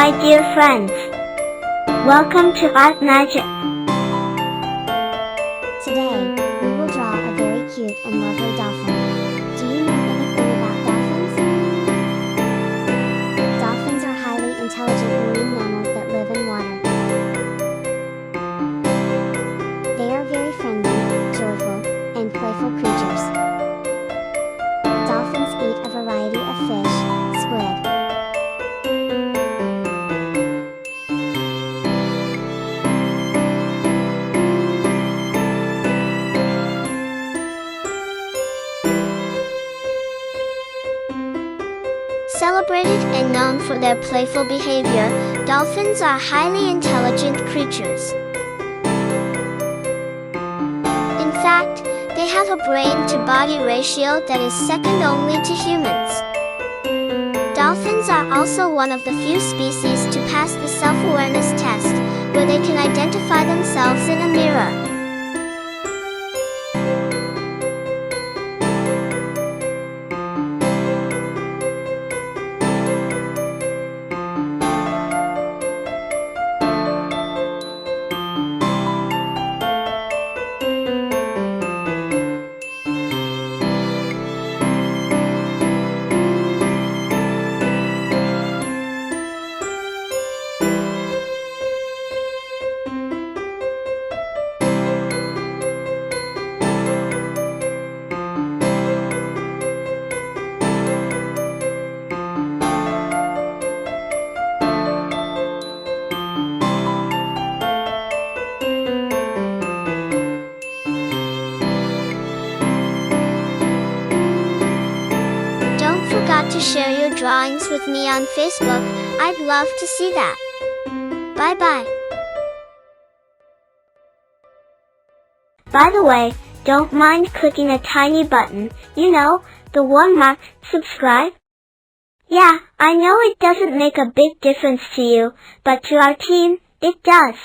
my dear friends. Welcome to ArtMagic. Today, we will draw a very cute and lovely dolphin. Do you know anything about dolphins? Dolphins are highly intelligent marine mammals that live in water. They are very friendly, joyful, and playful creatures. Dolphins eat a variety of fish, squid, Celebrated and known for their playful behavior, dolphins are highly intelligent creatures. In fact, they have a brain-to-body ratio that is second only to humans. Dolphins are also one of the few species to pass the self-awareness test, where they can identify themselves in a mirror. Forgot to share your drawings with me on Facebook. I'd love to see that. Bye-bye. By the way, don't mind clicking a tiny button, you know, the one marked subscribe. Yeah, I know it doesn't make a big difference to you, but to our team, it does.